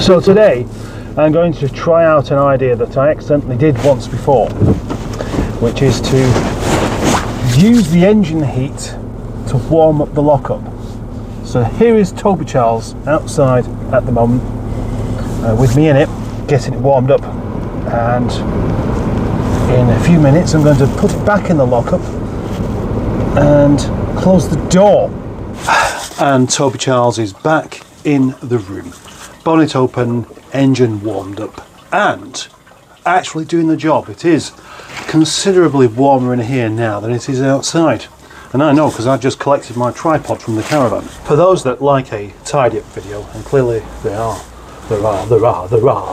So today I'm going to try out an idea that I accidentally did once before, which is to use the engine heat to warm up the lockup. So here is Toby Charles outside at the moment with me in it, getting it warmed up, and in a few minutes I'm going to put it back in the lockup and close the door. And Toby Charles is back in the room. Bonnet open, engine warmed up, and actually doing the job. It is considerably warmer in here now than it is outside. And I know because I've just collected my tripod from the caravan. For those that like a tidy up video, and clearly there are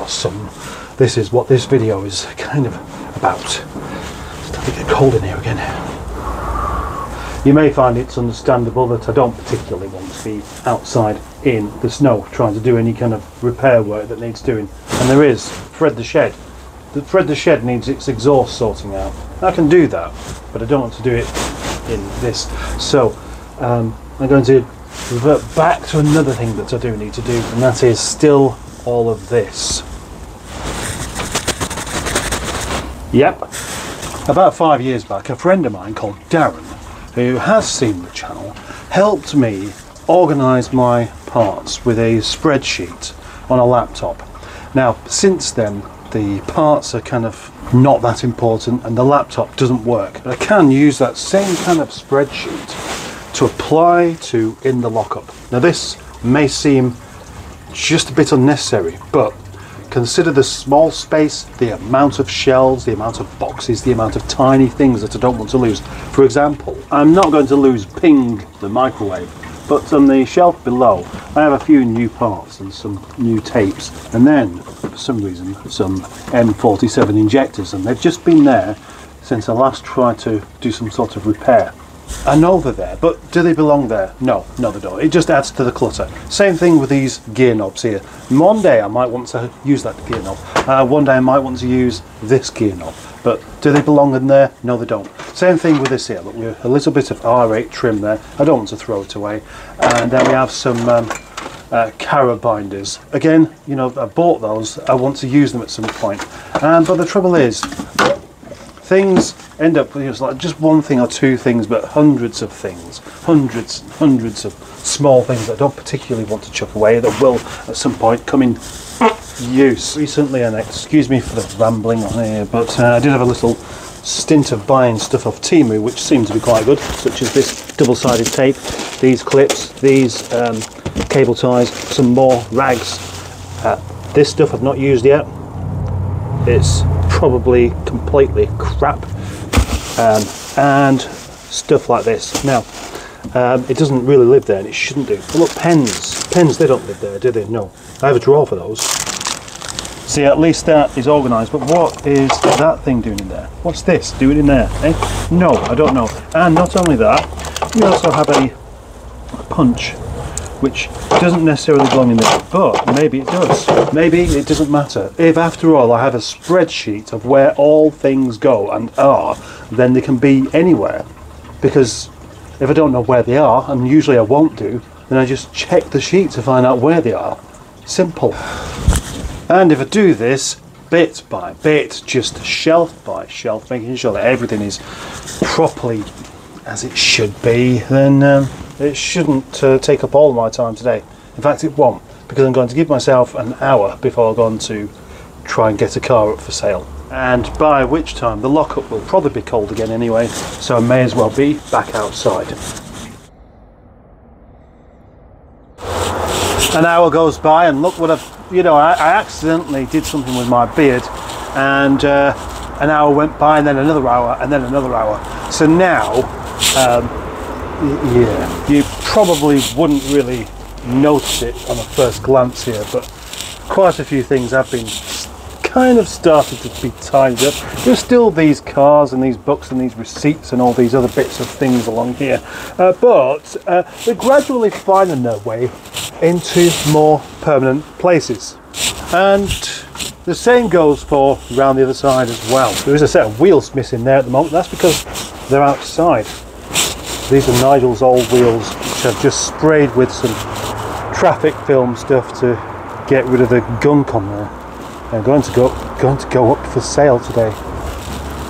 some, this is what this video is kind of about. It's starting to get cold in here again. You may find it's understandable that I don't particularly want to be outside in the snow trying to do any kind of repair work that needs doing. And there is Fred the Shed. Fred the Shed needs its exhaust sorting out. I can do that, but I don't want to do it in this. So I'm going to revert back to another thing that I do need to do, and that is still all of this. Yep. About 5 years back, a friend of mine called Darren, who has seen the channel, helped me organise my parts with a spreadsheet on a laptop. Now, since then, the parts are kind of not that important and the laptop doesn't work. But I can use that same kind of spreadsheet to apply to in the lockup. Now, this may seem just a bit unnecessary, but consider the small space, the amount of shelves, the amount of boxes, the amount of tiny things that I don't want to lose. For example, I'm not going to lose Ping, the microwave, but on the shelf below I have a few new parts and some new tapes, and then for some reason some M47 injectors, and they've just been there since I last tried to do some sort of repair. I know they're there, but do they belong there? No, they don't. It just adds to the clutter. Same thing with these gear knobs here. One day I might want to use that gear knob. One day I might want to use this gear knob. But do they belong in there? No, they don't. Same thing with this here. Look, we have a little bit of R8 trim there. I don't want to throw it away. And then we have some Cara binders. Again, you know, I bought those. I want to use them at some point. But the trouble is, things end up, it's like just one thing or two things, but hundreds of things, hundreds and hundreds of small things that I don't particularly want to chuck away that will at some point come in use. Recently, and excuse me for the rambling on here, but I did have a little stint of buying stuff off Temu which seemed to be quite good, such as this double-sided tape, these clips, these cable ties, some more rags. This stuff I've not used yet. It's probably completely crap, and stuff like this. Now, it doesn't really live there, and it shouldn't do. But look, pens, they don't live there, do they? No. I have a drawer for those. See, at least that is organised, but what is that thing doing in there? What's this doing in there? Eh? No, I don't know. And not only that, we also have a punch, which doesn't necessarily belong in there, but maybe it does. Maybe it doesn't matter. If after all I have a spreadsheet of where all things go and are, then they can be anywhere. Because if I don't know where they are, and usually I won't do, then I just check the sheet to find out where they are. Simple. And if I do this bit by bit, just shelf by shelf, making sure that everything is properly as it should be, then it shouldn't take up all of my time today. In fact, it won't, because I'm going to give myself an hour before I'm going to try and get a car up for sale. And by which time the lockup will probably be cold again anyway, so I may as well be back outside. An hour goes by, and look what I accidentally did something with my beard, and an hour went by, and then another hour, and then another hour. So now, yeah, you probably wouldn't really notice it on a first glance here, but quite a few things have been kind of started to be tied up. There's still these cars and these books and these receipts and all these other bits of things along here, but they're gradually finding their way into more permanent places. And the same goes for around the other side as well. There is a set of wheels missing there at the moment. That's because they're outside. These are Nigel's old wheels, which I've just sprayed with some traffic film stuff to get rid of the gunk on there. They're going to go up for sale today.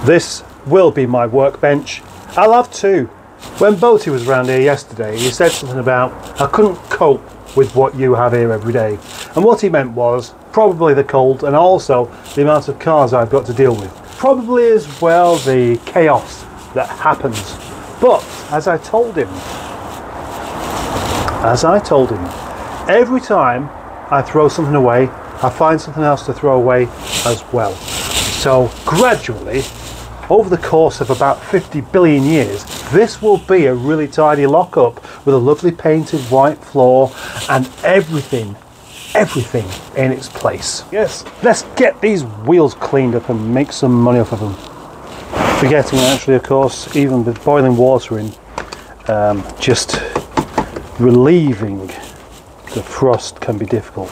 This will be my workbench. I'll have two. When Boaty was around here yesterday, he said something about I couldn't cope with what you have here every day. And what he meant was probably the cold and also the amount of cars I've got to deal with. Probably as well the chaos that happens. But as I told him, every time I throw something away, I find something else to throw away as well. So gradually, over the course of about 50 billion years, this will be a really tidy lockup with a lovely painted white floor and everything in its place. Yes, let's get these wheels cleaned up and make some money off of them. Forgetting actually, of course, even with boiling water in, just relieving the frost can be difficult.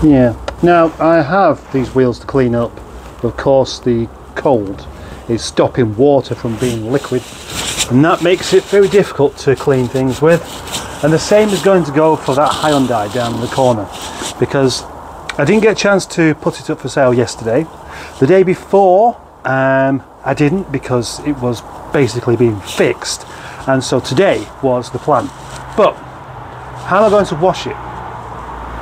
Yeah, now I have these wheels to clean up, but of course the cold is stopping water from being liquid, and that makes it very difficult to clean things with. And the same is going to go for that Hyundai down in the corner, because I didn't get a chance to put it up for sale yesterday. The day before I didn't, because it was basically being fixed, and so today was the plan. But how am I going to wash it?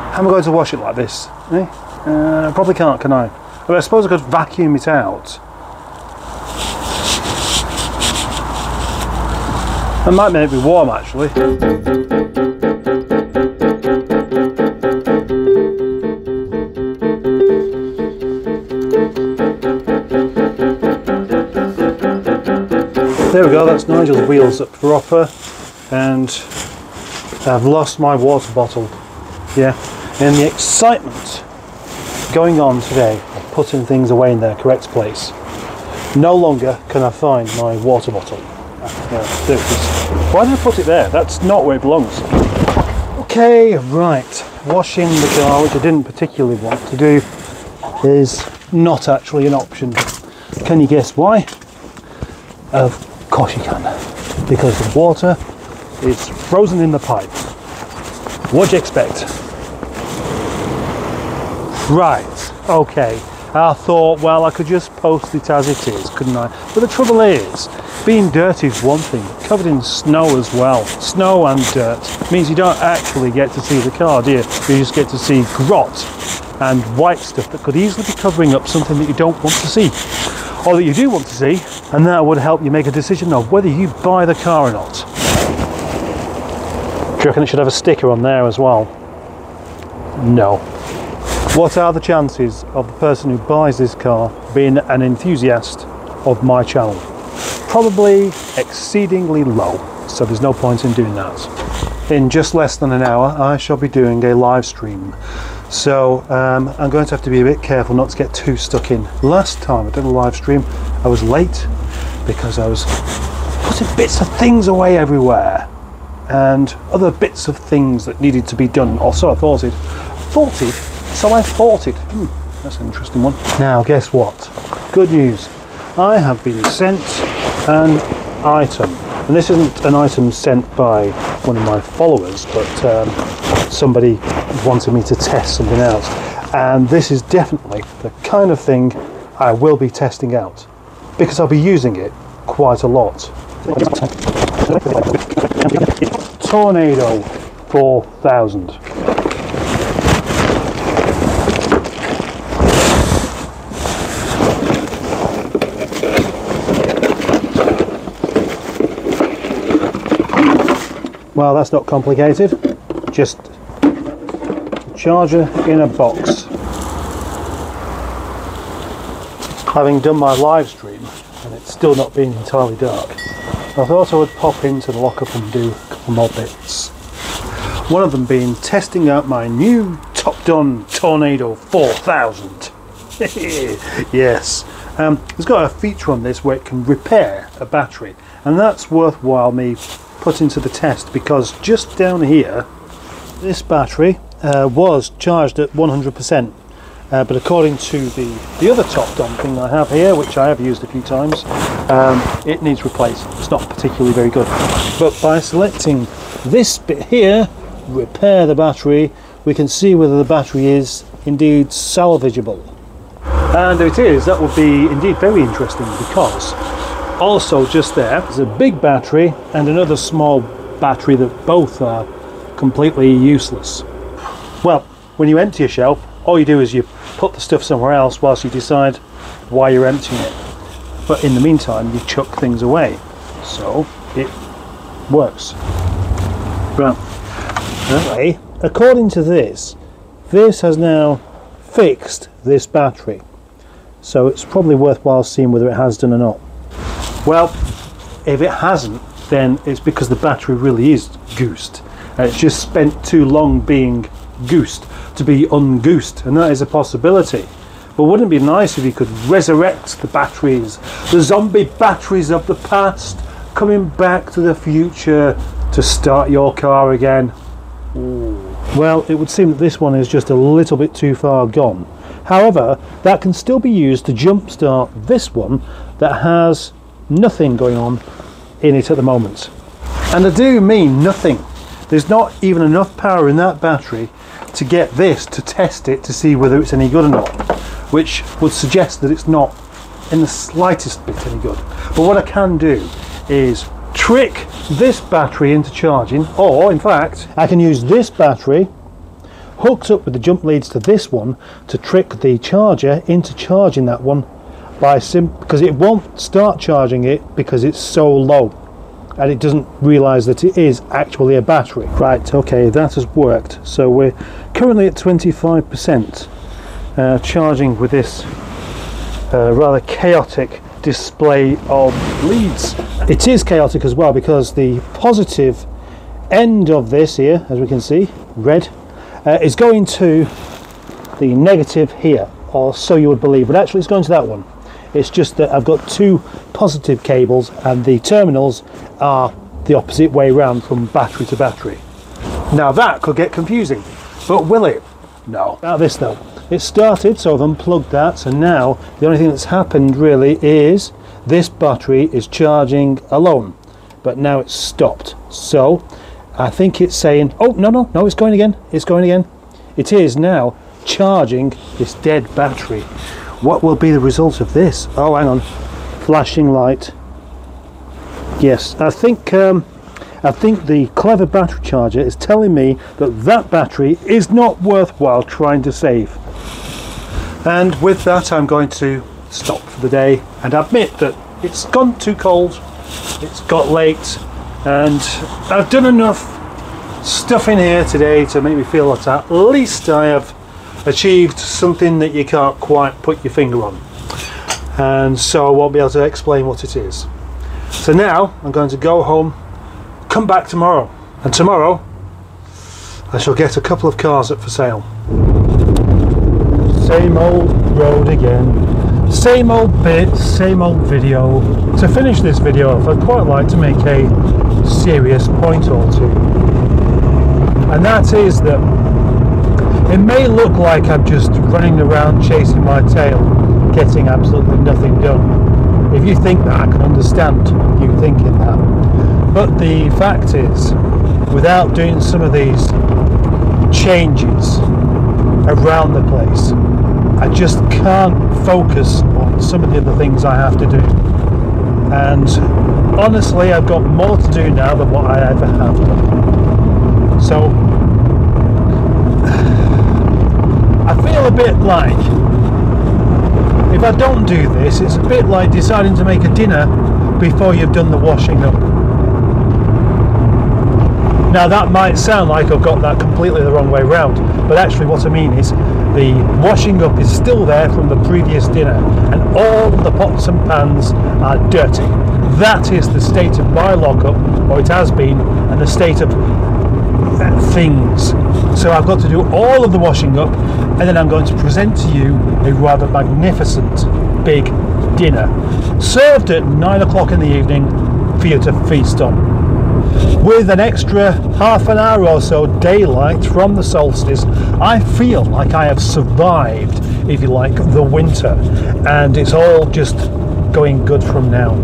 How am I going to wash it like this? I probably can't, can I? But I suppose I could vacuum it out. That might make me warm actually. There we go, that's Nigel's wheels up proper, and I've lost my water bottle. Yeah, in the excitement going on today of putting things away in their correct place, no longer can I find my water bottle. There it is. Why did I put it there? That's not where it belongs. Okay, right, washing the car, which I didn't particularly want to do, is not actually an option. Can you guess why? Of course you can, because the water is frozen in the pipe. What do you expect? Right, okay. I thought, well, I could just post it as it is, couldn't I? But the trouble is, being dirty is one thing, covered in snow as well. Snow and dirt means you don't actually get to see the car, do you? You just get to see grot and white stuff that could easily be covering up something that you don't want to see, or that you do want to see, and that would help you make a decision of whether you buy the car or not. Do you reckon it should have a sticker on there as well? No. What are the chances of the person who buys this car being an enthusiast of my channel? Probably exceedingly low, so there's no point in doing that. In just less than an hour I shall be doing a live stream, so I'm going to have to be a bit careful not to get too stuck in. Last time I did a live stream I was late because I was putting bits of things away everywhere and other bits of things that needed to be done, or so I thought it. So I thought it. That's an interesting one. Now guess what? Good news. I have been sent an item. And this isn't an item sent by one of my followers, but somebody wanted me to test something else. And this is definitely the kind of thing I will be testing out, because I'll be using it quite a lot. Tornado 4000. Well, that's not complicated, just a charger in a box. Having done my live stream and it's still not being entirely dark, I thought I would pop into the lockup and do a couple more bits. One of them being testing out my new top-done Tornado 4000. Yes. It's got a feature on this where it can repair a battery, and that's worthwhile me putting to the test, because just down here this battery was charged at 100%, but according to the other topped on thing I have here, which I have used a few times, it needs replacing. It's not particularly very good, but by selecting this bit here, repair the battery, we can see whether the battery is indeed salvageable. And if it is, that would be indeed very interesting, because also just there's a big battery and another small battery that both are completely useless. Well, when you empty a shelf, all you do is you put the stuff somewhere else whilst you decide why you're emptying it. But in the meantime, you chuck things away. So it works. Right. Anyway, according to this has now fixed this battery. So it's probably worthwhile seeing whether it has done or not. Well, if it hasn't, then it's because the battery really is goosed. And it's just spent too long being goosed to be ungoosed, and that is a possibility. But wouldn't it be nice if you could resurrect the batteries, the zombie batteries of the past, coming back to the future to start your car again? Ooh. Well, it would seem that this one is just a little bit too far gone. However, that can still be used to jumpstart this one that has nothing going on in it at the moment. And I do mean nothing. There's not even enough power in that battery to get this to test it to see whether it's any good or not, which would suggest that it's not in the slightest bit any good. But what I can do is trick this battery into charging, or in fact I can use this battery hooked up with the jump leads to this one to trick the charger into charging that one because it won't start charging it because it's so low and it doesn't realize that it is actually a battery. Right, okay, that has worked. So we're currently at 25% charging with this rather chaotic display of leads. It is chaotic as well because the positive end of this here, as we can see, red, is going to the negative here, or so you would believe, but actually it's going to that one. It's just that I've got two positive cables and the terminals are the opposite way round from battery to battery. Now that could get confusing, but will it? No. Now this though, it started, so I've unplugged that, so now the only thing that's happened really is this battery is charging alone, but now it's stopped. So I think it's saying, oh no, it's going again, it's going again. It is now charging this dead battery. What will be the result of this? Oh, hang on, flashing light. Yes, I think the clever battery charger is telling me that that battery is not worthwhile trying to save. And with that, I'm going to stop for the day and admit that it's gone too cold, it's got late, and I've done enough stuff in here today to make me feel that at least I have achieved something that you can't quite put your finger on, and so I won't be able to explain what it is. So now I'm going to go home, come back tomorrow, and tomorrow I shall get a couple of cars up for sale. Same old road again, same old bit, same old video. To finish this video off, I'd quite like to make a serious point or two, and that is that it may look like I'm just running around chasing my tail, getting absolutely nothing done. If you think that, I can understand you thinking that. But the fact is, without doing some of these changes around the place, I just can't focus on some of the other things I have to do. And honestly, I've got more to do now than what I ever have done. So I feel a bit like, if I don't do this, it's a bit like deciding to make a dinner before you've done the washing up. Now that might sound like I've got that completely the wrong way round, but actually what I mean is the washing up is still there from the previous dinner and all the pots and pans are dirty. That is the state of my lockup, or it has been, and the state of things. So I've got to do all of the washing up and then I'm going to present to you a rather magnificent big dinner, served at 9 o'clock in the evening for you to feast on. With an extra half an hour or so daylight from the solstice, I feel like I have survived, if you like, the winter, and it's all just going good from now.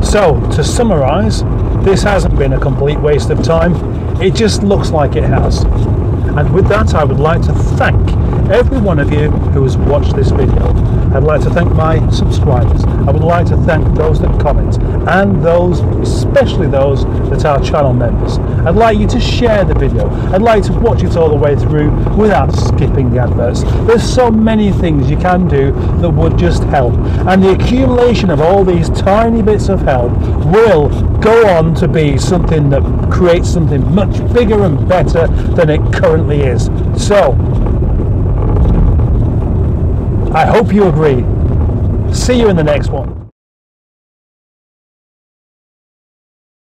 So, to summarise, this hasn't been a complete waste of time, it just looks like it has. And with that, I would like to thank every one of you who has watched this video. I'd like to thank my subscribers. I would like to thank those that comment, and those, especially those that are channel members. I'd like you to share the video. I'd like to watch it all the way through without skipping the adverts. There's so many things you can do that would just help, and the accumulation of all these tiny bits of help will go on to be something that creates something much bigger and better than it currently is. So, I hope you agree. See you in the next one.